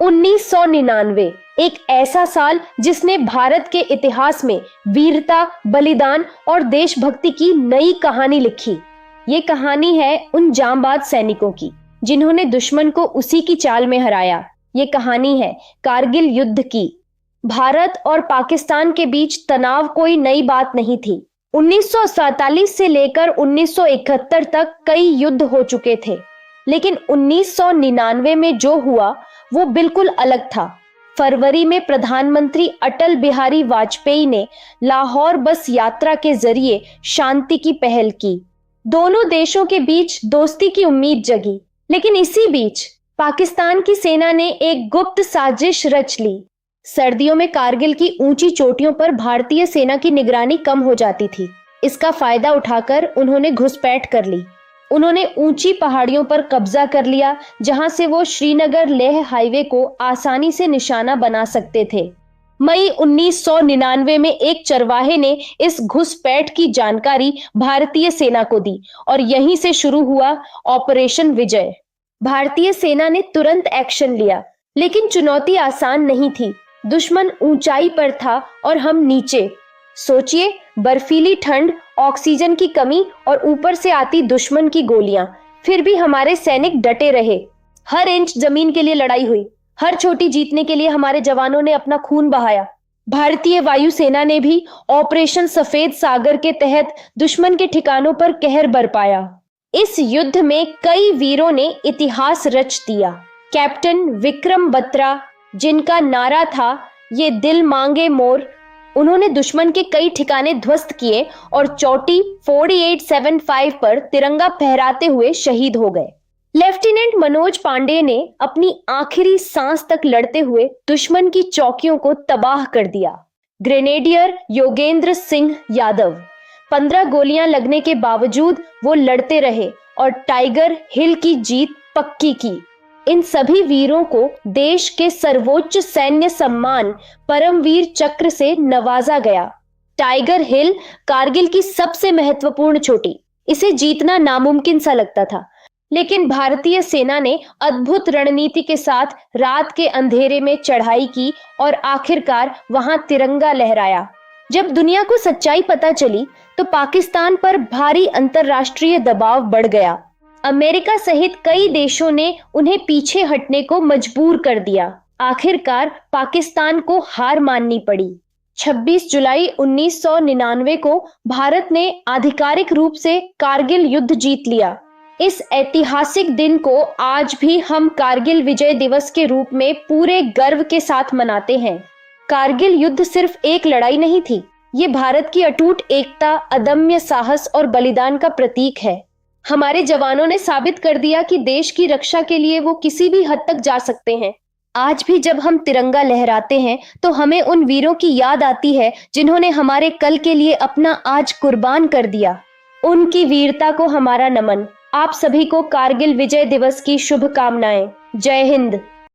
1999 एक ऐसा साल जिसने भारत के इतिहास में वीरता, बलिदान और देशभक्ति की नई कहानी लिखी। ये कहानी है उन जांबाज सैनिकों की जिन्होंने दुश्मन को उसी की चाल में हराया। ये कहानी है कारगिल युद्ध की। भारत और पाकिस्तान के बीच तनाव कोई नई बात नहीं थी। 1947 से लेकर 1971 तक कई युद्ध हो चुके थे, लेकिन 1999 में जो हुआ वो बिल्कुल अलग था। फरवरी में प्रधानमंत्री अटल बिहारी वाजपेयी ने लाहौर बस यात्रा के जरिए शांति की पहल की। दोनों देशों के बीच दोस्ती की उम्मीद जगी, लेकिन इसी बीच पाकिस्तान की सेना ने एक गुप्त साजिश रच ली। सर्दियों में कारगिल की ऊंची चोटियों पर भारतीय सेना की निगरानी कम हो जाती थी। इसका फायदा उठाकर उन्होंने घुसपैठ कर ली। उन्होंने ऊंची पहाड़ियों पर कब्जा कर लिया, जहां से वो श्रीनगर लेह हाईवे को आसानी से निशाना बना सकते थे। मई 1999 में एक चरवाहे ने इस घुसपैठ की जानकारी भारतीय सेना को दी और यहीं से शुरू हुआ ऑपरेशन विजय। भारतीय सेना ने तुरंत एक्शन लिया, लेकिन चुनौती आसान नहीं थी। दुश्मन ऊंचाई पर था और हम नीचे। सोचिए, बर्फीली ठंड, ऑक्सीजन की कमी और ऊपर से आती दुश्मन की गोलियां। फिर भी हमारे सैनिक डटे रहे। हर इंच जमीन के लिए लड़ाई हुई। हर छोटी जीतने के लिए हमारे जवानों ने अपना खून बहाया। भारतीय वायुसेना ने भी ऑपरेशन सफेद सागर के तहत दुश्मन के ठिकानों पर कहर बरपाया। इस युद्ध में कई वीरों ने इतिहास रच दिया। कैप्टन विक्रम बत्रा, जिनका नारा था ये दिल मांगे मोर, उन्होंने दुश्मन के कई ठिकाने ध्वस्त किए और चोटी 4875 पर तिरंगा फहराते हुए शहीद हो गए। लेफ्टिनेंट मनोज पांडे ने अपनी आखिरी सांस तक लड़ते हुए दुश्मन की चौकियों को तबाह कर दिया। ग्रेनेडियर योगेंद्र सिंह यादव, 15 गोलियां लगने के बावजूद वो लड़ते रहे और टाइगर हिल की जीत पक्की की। इन सभी वीरों को देश के सर्वोच्च सैन्य सम्मान परमवीर चक्र से नवाजा गया। टाइगर हिल कारगिल की सबसे महत्वपूर्ण चोटी। इसे जीतना नामुमकिन सा लगता था, लेकिन भारतीय सेना ने अद्भुत रणनीति के साथ रात के अंधेरे में चढ़ाई की और आखिरकार वहां तिरंगा लहराया। जब दुनिया को सच्चाई पता चली तो पाकिस्तान पर भारी अंतर्राष्ट्रीय दबाव बढ़ गया। अमेरिका सहित कई देशों ने उन्हें पीछे हटने को मजबूर कर दिया। आखिरकार पाकिस्तान को हार माननी पड़ी। 26 जुलाई 1999 को भारत ने आधिकारिक रूप से कारगिल युद्ध जीत लिया। इस ऐतिहासिक दिन को आज भी हम कारगिल विजय दिवस के रूप में पूरे गर्व के साथ मनाते हैं। कारगिल युद्ध सिर्फ एक लड़ाई नहीं थी, ये भारत की अटूट एकता, अदम्य साहस और बलिदान का प्रतीक है। हमारे जवानों ने साबित कर दिया कि देश की रक्षा के लिए वो किसी भी हद तक जा सकते हैं। आज भी जब हम तिरंगा लहराते हैं तो हमें उन वीरों की याद आती है जिन्होंने हमारे कल के लिए अपना आज कुर्बान कर दिया। उनकी वीरता को हमारा नमन। आप सभी को कारगिल विजय दिवस की शुभकामनाएं। जय हिंद।